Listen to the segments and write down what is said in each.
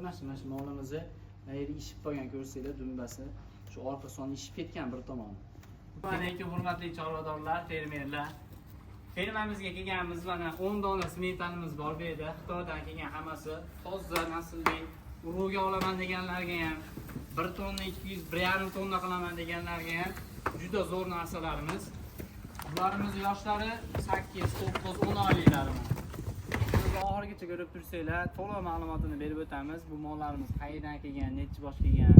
Mana shu molimizni mayli ishib qo'ygan ko'rsanglar dumbasi shu orqa soni ishib ketgan bir tomoni. Assalomu hurmatli chorvadorlar, fermerlar. Fermamizga kelganmiz, mana 10 dona smetanimiz bor bu yerda. Xitoydan kelgan hammasi toza naslli. Urug'ga olaman deganlarga ham 1 tonna 200, 1,5 tonna qilaman deganlarga ham juda zo'r narsalarimiz. Bularimiz yoshlari 8, 9, 10 oyliklar. Oxirigacha ko'rib tursanglar, to'liq ma'lumotini berib o'tamiz. Bu mollarimiz qayerdan kelgan, necha bosh kelgan,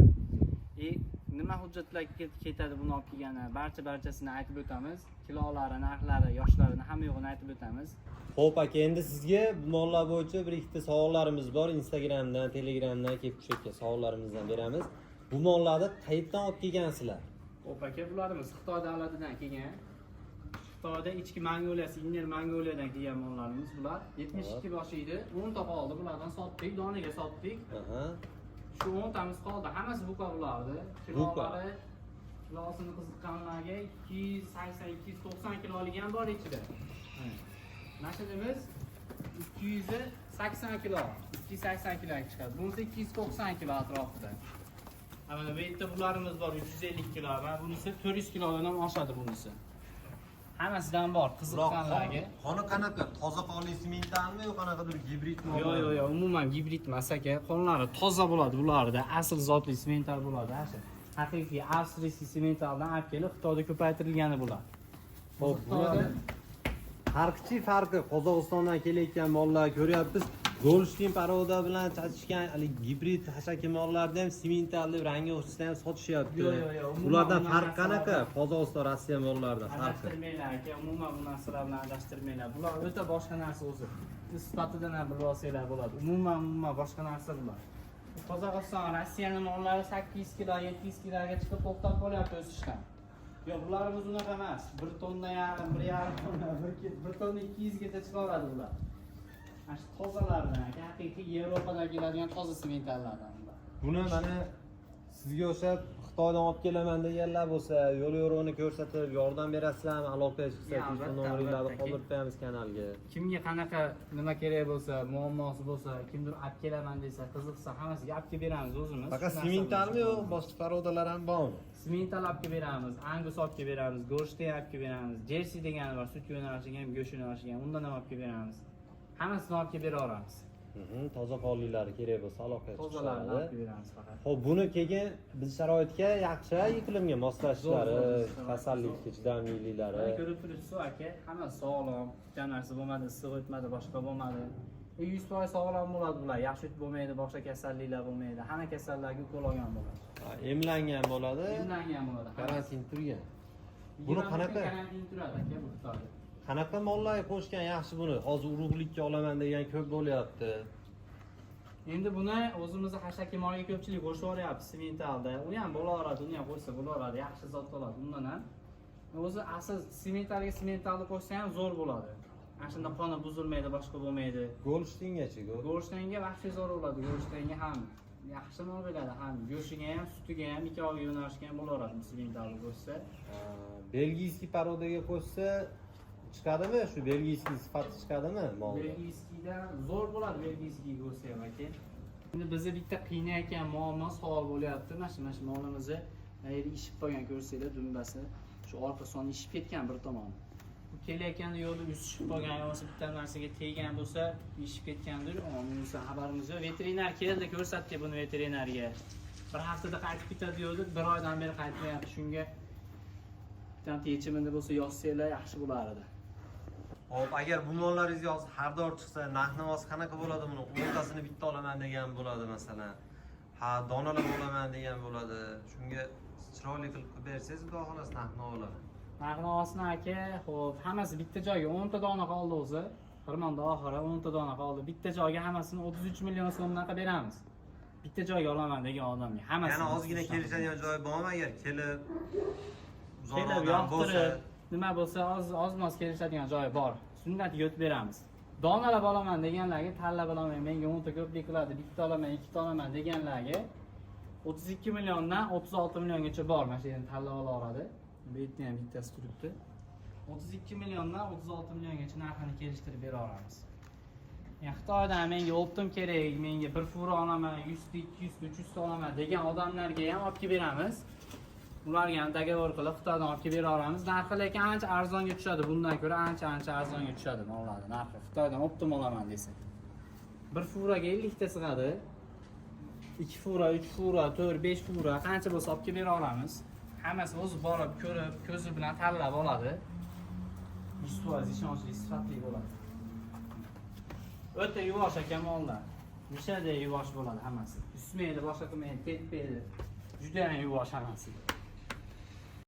nima hujjatlar ketadi buni olib kelgani, barchasini aytib o'tamiz. Kilolari, narxlari, yoshlarini hamma yo'g'ini aytib o'tamiz. Xo'p aka, endi sizga bu mollar bo'yicha bir ikkita savollarimiz bor. Instagramdan, Telegramdan kelib tushayotgan savollarimizdan beramiz. Bu mollarni qayerdan olib kelgansizlar? Xo'p aka, bularimiz Xitoy davlatidan kelgan. Xitoyda ichki Mongoliyasi, Inner Mongoliyadan kelgan mollarimiz bular. 72 bosh edi. 10 ta qoldi, bulardan sotdik, donaga sotdik. Shu 10 tamiz qoldi. Hammasi buqa bulardi. Kilolari kilosini qiziqqanlarga 280-290 kilolik ham bor ichida. Mashinamiz 280 kilo, 280 kiloga chiqadi. Bunisi 290 kilo atrofida. Mana bu yerda bularimiz bor 350 kilo va bunisi 400 kilodan ham oshadi bunisi. Hammasidan bor qiziqqanlarga. Qoni qanaqa? Toza qonli sementalmi yo qanaqadir gibridmi? Yo'q, umuman gibrid emas aka. Qonlari toza bo'ladi bularda. Asl zotli semental bo'ladi, asl. Haqiqiy avstriyskiy sementaldan olib kelib Xitoyda ko'paytirilgani bular. Xo'p, bularning farqi Qozog'istondan kelayotgan mollar ko'ryapmiz. Golshtin paroda bilan chachishgan gibrid hashaki mollarda ham semental deb rangi o'sishda ham sotishyapti. Yo'q. Ulardan farq qanaqa? Qozog'iston, Rossiya mollaridan farqi. Adashtirmanglar aka, umuman bu narsalar bilan adashtirmanglar. Bular o'ta boshqa narsa o'zi. Sifatidan ham bilib olsanglar bo'ladi. Umuman boshqa narsa bular. Qozog'iston, Rossiyaning mollari 800 kilo, 700 kiloga chiqib to'xtab qolyapti o'sishdan. Yo'q, bularimiz unaqa emas. 1 tonna yarim, 1,5 tonna, 1 tonna 200 gacha chiqaradi bular. Mana shu tozalardan, haqiqiy Yevropadan keladigan toza sementallardan bular. Buni mana sizga o'xshab Xitoydan olib kelaman deganlar bo'lsa, yo'l yo'rig'ini ko'rsatib, yordam berasizlarmi? Aloqaga chiqsak, telefon nomerlarini qoldirib qo'yamiz kanalga. Kimga qanaqa nima kerak bo'lsa, muammosi bo'lsa, kimdir olib kelaman desa, qiziqsa, hammasiga olib kelib beramiz o'zimiz. Faqat sementalmi yo boshqa parodalar ham bormi? Semental olib kelib beramiz, Angus olib kelib beramiz, Golshtin olib kelib beramiz, Jersey degani bor, sut yo'nalishiga ham, go'sht yo'nalishiga ham, undan ham olib kelib beramiz. Hammasini olib kelib beraveramiz. Toza qonlilari kerak bo'lsa aloqaga chiqishadi. Tozalarni olib kelib beramiz faqat. Xo'p, buni keyin biz sharoitga yaxshi iqlimga moslashishlari, kasallikka chidamliliklari. Ko'rib turibsiz aka, hammasi sog'lom, hech narsa bo'lmadi, issiq o'tmadi, boshqa bo'lmadi. 100% sog'lom bo'ladi bular. Yaxshi o't bo'lmaydi, boshqa kasalliklar bo'lmaydi. Hamma kasallarga ukol olgan bo'ladi. Emlangan bo'ladi. Emlangan bo'ladi. Karantin turgan. Buni qanaqa? Karantin turadi aka bu Xitoyda. Qanaqa mollarga qo'shgan yaxshi buni? Hozir urug'likka olaman degan ko'p bo'lyapti. Endi buni o'zimizni hashaki moliga ko'pchilik qo'shib yuboryapti sementalda. U ham bo'laveradi, uni ham qo'shsa bo'laveradi, yaxshi zot bo'ladi undan ham. O'zi asl sementalni qo'shsa ham zo'r bo'ladi. Ana shunda qoni buzilmaydi, boshqa bo'lmaydi. Golshtingachi? Golshtinga vaqti zo'r bo'ladi, Golshtinga ham yaxshi mol bo'ladi, ham go'shtiga ham, sutiga ham, ikkoviga yo'nalishga ham bo'laveradi sementalni qo'shsa. Belgiyskiy parodaga qo'shsa chiqadimi? Shu belgiyskiy sifati chiqadimi molda? Belgiyskiydan zo'r bo'ladi belgiyskiy go'shti ham aka. Endi bizni bitta qiynayotgan muammo savol bo'lyapti. Mana shu molimizni mayli ishib qo'ygan ko'rsanglar dumbasi shu orqa soni ishib ketgan bir tomoni. Bu kelayotganda yo'lda usishib qolgan yoki bitta narsaga teggan bo'lsa, ishib ketgandir. Bunisi xabarimiz yo'q. Veterinar keldi, ko'rsatdi buni veterinarga. Bir haftada qaytib ketadi yo'lda, 1 oydan beri qaytmayapti. Shunga bitta yechimini bo'lsa yozsanglar yaxshi bo'lardi. Hop, agar bu mollaringiz hozir xaridor chiqsa, narx-navosi qanaqa bo'ladi buni? 10tasini bitta olaman degan bo'ladi masalan. Donalar olaman degan bo'ladi. Shunga chiroyli qilib bersangiz, xudo xolos narx-navo olaman. Narx-navosini aka, xo'p, hammasi bitta joyga 10 ta dona qoldi o'zi. Xirmonda oxiri 10 ta dona qoldi. Bitta joyga hammasini 33 million so'mdan qilib beramiz. Bitta joyga olaman degan odamga hammasini. Yana ozgina kelishadigan joy bormi agar kelib yoqtirib nima bo'lsa oz-moz kelishadigan joyi bor. Sunnat yotib beramiz. Donalar olaman deganlarga tanlab olaman, menga 10 ta ko'plik qiladi, bitta olaman, 2 ta olaman deganlarga 32 milliondan 36 milliongacha bor, mana shu yerni tanlab olaveradi. Bu yerda ham bittasi turibdi. 32 milliondan 36 milliongacha narxini kelishtirib bera olamiz. Xitoydan menga optim kerak, menga 1 fura olaman, 100 ta, 200 ta, 300 ta olaman degan odamlarga ham olib kelib beramiz. Ularga ham dogovor qilib Xitoydan olib kelib bera olamiz. Narxi lekin ancha arzonga tushadi. Bundan ko'ra ancha arzonga tushadi mollarni narxi. Xitoydan optim olaman desa. 1 furaga 50 ta sig'adi. 2 fura, 3 fura, 4, 5 fura qancha bo'lsa olib kelib bera olamiz. Hammasi o'zi borib, ko'rib, ko'zi bilan tanlab oladi. 100% ishonchli, sifatli bo'ladi. O'ta yuvosh ekan mollar. Nishada yuvosh bo'ladi hammasi. Usmaydi, boshqa qilmaydi, tepmaydi. Juda ham yuvosh hammasi.